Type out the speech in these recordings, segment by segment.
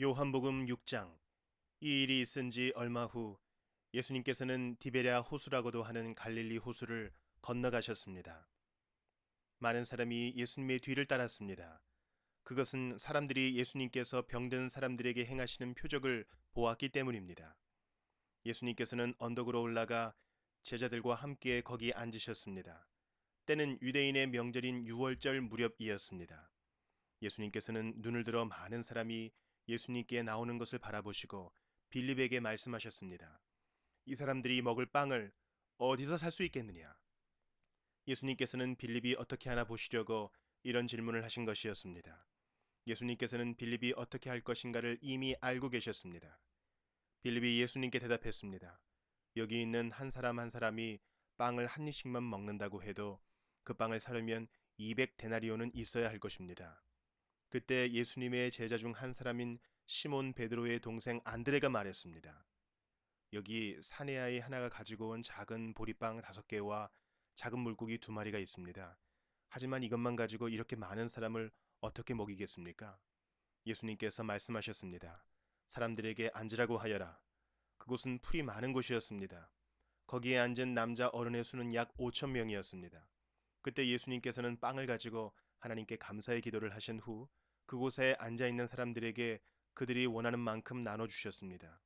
요한복음 6장. 이 일이 있은 지 얼마 후 예수님께서는 디베랴 호수라고도 하는 갈릴리 호수를 건너가셨습니다. 많은 사람이 예수님의 뒤를 따랐습니다. 그것은 사람들이 예수님께서 병든 사람들에게 행하시는 표적을 보았기 때문입니다. 예수님께서는 언덕으로 올라가 제자들과 함께 거기 앉으셨습니다. 때는 유대인의 명절인 유월절 무렵이었습니다. 예수님께서는 눈을 들어 많은 사람이 예수님께 나오는 것을 바라보시고 빌립에게 말씀하셨습니다. 이 사람들이 먹을 빵을 어디서 살 수 있겠느냐? 예수님께서는 빌립이 어떻게 하나 보시려고 이런 질문을 하신 것이었습니다. 예수님께서는 빌립이 어떻게 할 것인가를 이미 알고 계셨습니다. 빌립이 예수님께 대답했습니다. 여기 있는 한 사람 한 사람이 빵을 한 입씩만 먹는다고 해도 그 빵을 사려면 200데나리온은 있어야 할 것입니다. 그때 예수님의 제자 중 한 사람인 시몬 베드로의 동생 안드레가 말했습니다. 여기 사내아이 하나가 가지고 온 작은 보리빵 5개와 작은 물고기 2마리가 있습니다. 하지만 이것만 가지고 이렇게 많은 사람을 어떻게 먹이겠습니까? 예수님께서 말씀하셨습니다. 사람들에게 앉으라고 하여라. 그곳은 풀이 많은 곳이었습니다. 거기에 앉은 남자 어른의 수는 약 5천 명이었습니다. 그때 예수님께서는 빵을 가지고 하나님께 감사의 기도를 하신 후 그곳에 앉아 있는 사람들에게 그들이 원하는 만큼 나눠 주셨습니다.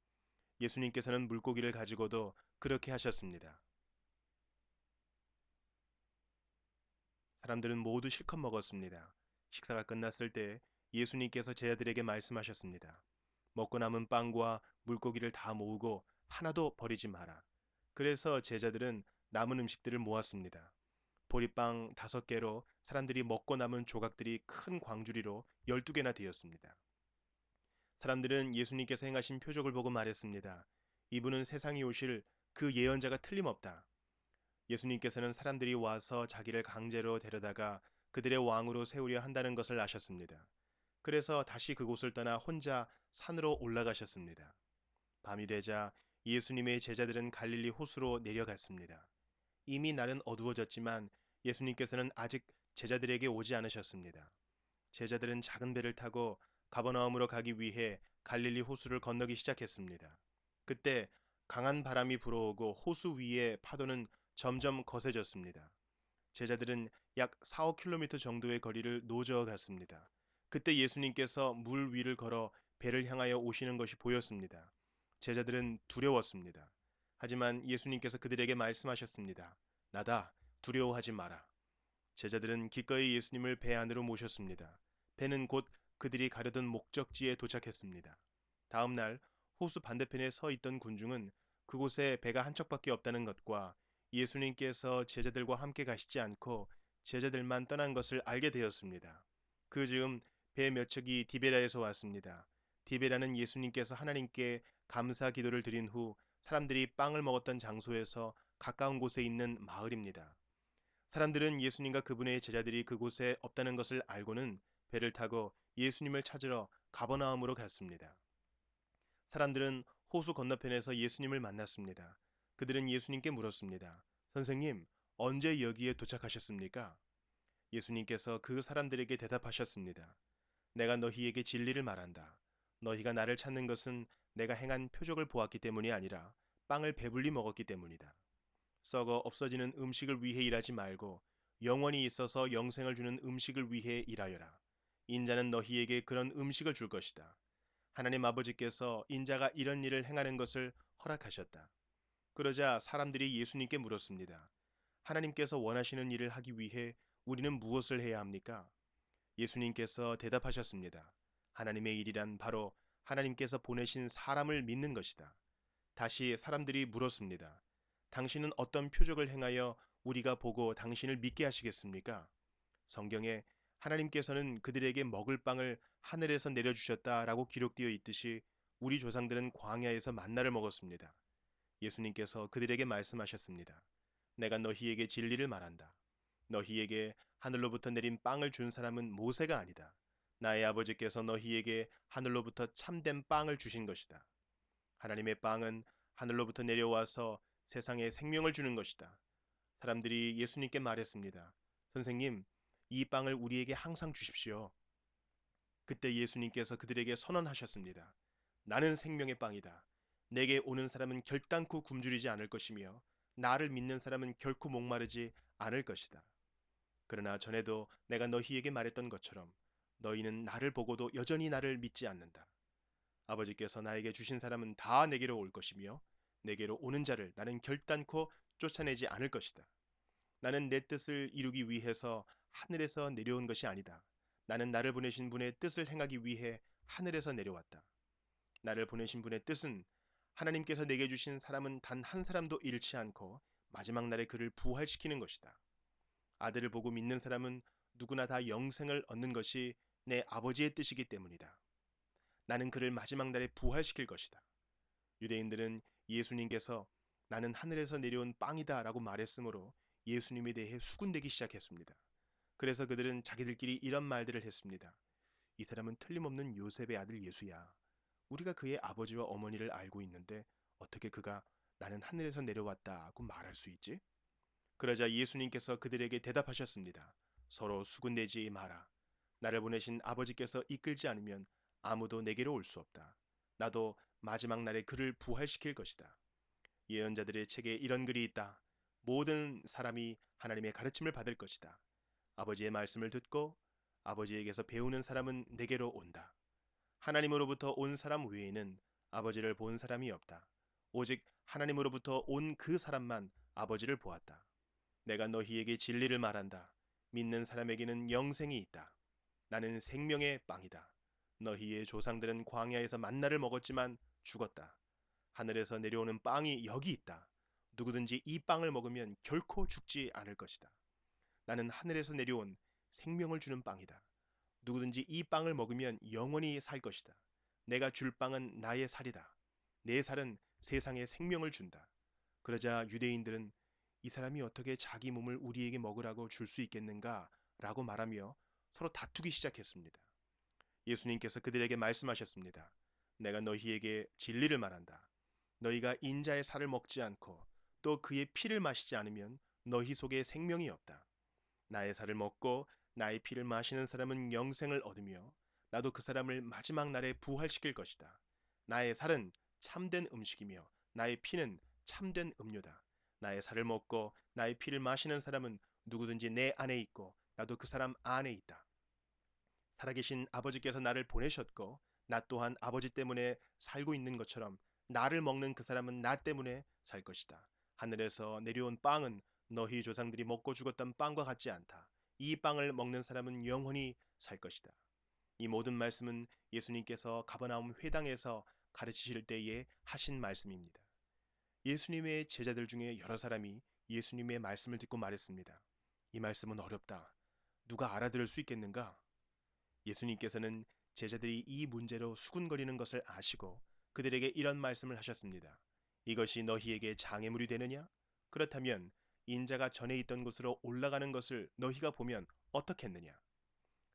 예수님께서는 물고기를 가지고도 그렇게 하셨습니다. 사람들은 모두 실컷 먹었습니다. 식사가 끝났을 때 예수님께서 제자들에게 말씀하셨습니다. 먹고 남은 빵과 물고기를 다 모으고 하나도 버리지 마라. 그래서 제자들은 남은 음식들을 모았습니다. 보리빵 5개로 사람들이 먹고 남은 조각들이 큰 광주리로 12개나 되었습니다. 사람들은 예수님께서 행하신 표적을 보고 말했습니다. 이분은 세상에 오실 그 예언자가 틀림없다. 예수님께서는 사람들이 와서 자기를 강제로 데려다가 그들의 왕으로 세우려 한다는 것을 아셨습니다. 그래서 다시 그곳을 떠나 혼자 산으로 올라가셨습니다. 밤이 되자 예수님의 제자들은 갈릴리 호수로 내려갔습니다. 이미 날은 어두워졌지만 예수님께서는 아직 제자들에게 오지 않으셨습니다. 제자들은 작은 배를 타고 가버나움으로 가기 위해 갈릴리 호수를 건너기 시작했습니다. 그때 강한 바람이 불어오고 호수 위의 파도는 점점 거세졌습니다. 제자들은 약 4, 5km 정도의 거리를 노저어 갔습니다. 그때 예수님께서 물 위를 걸어 배를 향하여 오시는 것이 보였습니다. 제자들은 두려웠습니다. 하지만 예수님께서 그들에게 말씀하셨습니다. 나다, 두려워하지 마라. 제자들은 기꺼이 예수님을 배 안으로 모셨습니다. 배는 곧 그들이 가려던 목적지에 도착했습니다. 다음 날 호수 반대편에 서 있던 군중은 그곳에 배가 한 척밖에 없다는 것과 예수님께서 제자들과 함께 가시지 않고 제자들만 떠난 것을 알게 되었습니다. 그 즈음 배 몇 척이 디베라에서 왔습니다. 디베라는 예수님께서 하나님께 감사 기도를 드린 후 사람들이 빵을 먹었던 장소에서 가까운 곳에 있는 마을입니다. 사람들은 예수님과 그분의 제자들이 그곳에 없다는 것을 알고는 배를 타고 예수님을 찾으러 가버나움으로 갔습니다. 사람들은 호수 건너편에서 예수님을 만났습니다. 그들은 예수님께 물었습니다. 선생님, 언제 여기에 도착하셨습니까? 예수님께서 그 사람들에게 대답하셨습니다. 내가 너희에게 진리를 말한다. 너희가 나를 찾는 것은 내가 행한 표적을 보았기 때문이 아니라 빵을 배불리 먹었기 때문이다. 썩어 없어지는 음식을 위해 일하지 말고 영원히 있어서 영생을 주는 음식을 위해 일하여라. 인자는 너희에게 그런 음식을 줄 것이다. 하나님 아버지께서 인자가 이런 일을 행하는 것을 허락하셨다. 그러자 사람들이 예수님께 물었습니다. 하나님께서 원하시는 일을 하기 위해 우리는 무엇을 해야 합니까? 예수님께서 대답하셨습니다. 하나님의 일이란 바로 하나님께서 보내신 사람을 믿는 것이다. 다시 사람들이 물었습니다. 당신은 어떤 표적을 행하여 우리가 보고 당신을 믿게 하시겠습니까? 성경에 하나님께서는 그들에게 먹을 빵을 하늘에서 내려주셨다라고 기록되어 있듯이 우리 조상들은 광야에서 만나를 먹었습니다. 예수님께서 그들에게 말씀하셨습니다. 내가 너희에게 진리를 말한다. 너희에게 하늘로부터 내린 빵을 준 사람은 모세가 아니다. 나의 아버지께서 너희에게 하늘로부터 참된 빵을 주신 것이다. 하나님의 빵은 하늘로부터 내려와서 세상에 생명을 주는 것이다. 사람들이 예수님께 말했습니다. 선생님, 이 빵을 우리에게 항상 주십시오. 그때 예수님께서 그들에게 선언하셨습니다. 나는 생명의 빵이다. 내게 오는 사람은 결단코 굶주리지 않을 것이며 나를 믿는 사람은 결코 목마르지 않을 것이다. 그러나 전에도 내가 너희에게 말했던 것처럼 너희는 나를 보고도 여전히 나를 믿지 않는다. 아버지께서 나에게 주신 사람은 다 내게로 올 것이며 내게로 오는 자를 나는 결단코 쫓아내지 않을 것이다. 나는 내 뜻을 이루기 위해서 하늘에서 내려온 것이 아니다. 나는 나를 보내신 분의 뜻을 행하기 위해 하늘에서 내려왔다. 나를 보내신 분의 뜻은 하나님께서 내게 주신 사람은 단 한 사람도 잃지 않고 마지막 날에 그를 부활시키는 것이다. 아들을 보고 믿는 사람은 누구나 다 영생을 얻는 것이 내 아버지의 뜻이기 때문이다. 나는 그를 마지막 날에 부활시킬 것이다. 유대인들은 예수님께서 나는 하늘에서 내려온 빵이다 라고 말했으므로 예수님에 대해 수군대기 시작했습니다. 그래서 그들은 자기들끼리 이런 말들을 했습니다. 이 사람은 틀림없는 요셉의 아들 예수야. 우리가 그의 아버지와 어머니를 알고 있는데 어떻게 그가 나는 하늘에서 내려왔다고 말할 수 있지? 그러자 예수님께서 그들에게 대답하셨습니다. 서로 수군대지 마라. 나를 보내신 아버지께서 이끌지 않으면 아무도 내게로 올 수 없다. 나도 마지막 날에 그를 부활시킬 것이다. 예언자들의 책에 이런 글이 있다. 모든 사람이 하나님의 가르침을 받을 것이다. 아버지의 말씀을 듣고 아버지에게서 배우는 사람은 내게로 온다. 하나님으로부터 온 사람 외에는 아버지를 본 사람이 없다. 오직 하나님으로부터 온 그 사람만 아버지를 보았다. 내가 너희에게 진리를 말한다. 믿는 사람에게는 영생이 있다. 나는 생명의 빵이다. 너희의 조상들은 광야에서 만나를 먹었지만 죽었다. 하늘에서 내려오는 빵이 여기 있다. 누구든지 이 빵을 먹으면 결코 죽지 않을 것이다. 나는 하늘에서 내려온 생명을 주는 빵이다. 누구든지 이 빵을 먹으면 영원히 살 것이다. 내가 줄 빵은 나의 살이다. 내 살은 세상에 생명을 준다. 그러자 유대인들은 이 사람이 어떻게 자기 몸을 우리에게 먹으라고 줄 수 있겠는가? 라고 말하며 서로 다투기 시작했습니다. 예수님께서 그들에게 말씀하셨습니다. 내가 너희에게 진리를 말한다. 너희가 인자의 살을 먹지 않고 또 그의 피를 마시지 않으면 너희 속에 생명이 없다. 나의 살을 먹고 나의 피를 마시는 사람은 영생을 얻으며 나도 그 사람을 마지막 날에 부활시킬 것이다. 나의 살은 참된 음식이며 나의 피는 참된 음료다. 나의 살을 먹고 나의 피를 마시는 사람은 누구든지 내 안에 있고 나도 그 사람 안에 있다. 살아계신 아버지께서 나를 보내셨고 나 또한 아버지 때문에 살고 있는 것처럼 나를 먹는 그 사람은 나 때문에 살 것이다. 하늘에서 내려온 빵은 너희 조상들이 먹고 죽었던 빵과 같지 않다. 이 빵을 먹는 사람은 영원히 살 것이다. 이 모든 말씀은 예수님께서 가버나움 회당에서 가르치실 때에 하신 말씀입니다. 예수님의 제자들 중에 여러 사람이 예수님의 말씀을 듣고 말했습니다. 이 말씀은 어렵다. 누가 알아들을 수 있겠는가? 예수님께서는 제자들이 이 문제로 수군거리는 것을 아시고 그들에게 이런 말씀을 하셨습니다. 이것이 너희에게 장애물이 되느냐? 그렇다면 인자가 전에 있던 곳으로 올라가는 것을 너희가 보면 어떻겠느냐?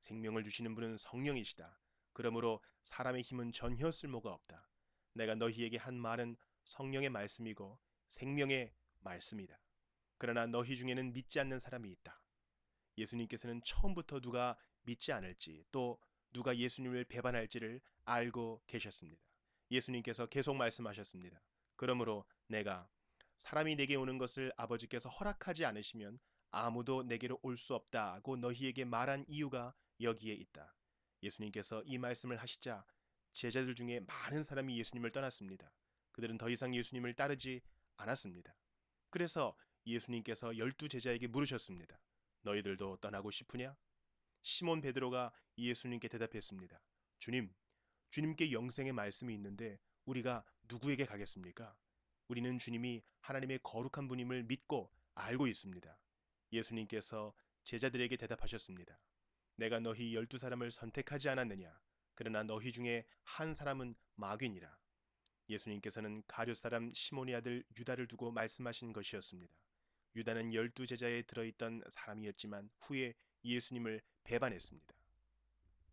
생명을 주시는 분은 성령이시다. 그러므로 사람의 힘은 전혀 쓸모가 없다. 내가 너희에게 한 말은 성령의 말씀이고 생명의 말씀이다. 그러나 너희 중에는 믿지 않는 사람이 있다. 예수님께서는 처음부터 누가 믿지 않을지 또 누가 예수님을 배반할지를 알고 계셨습니다. 예수님께서 계속 말씀하셨습니다. 그러므로 내가 사람이 내게 오는 것을 아버지께서 허락하지 않으시면 아무도 내게로 올 수 없다고 너희에게 말한 이유가 여기에 있다. 예수님께서 이 말씀을 하시자 제자들 중에 많은 사람이 예수님을 떠났습니다. 그들은 더 이상 예수님을 따르지 않았습니다. 그래서 예수님께서 12제자에게 물으셨습니다. 너희들도 떠나고 싶으냐? 시몬 베드로가 예수님께 대답했습니다. 주님, 주님께 영생의 말씀이 있는데 우리가 누구에게 가겠습니까? 우리는 주님이 하나님의 거룩한 분임을 믿고 알고 있습니다. 예수님께서 제자들에게 대답하셨습니다. 내가 너희 12사람을 선택하지 않았느냐? 그러나 너희 중에 한 사람은 마귀니라. 예수님께서는 가룟 사람 시몬의 아들 유다를 두고 말씀하신 것이었습니다. 유다는 12제자에 들어있던 사람이었지만 후에 예수님을 배반했습니다.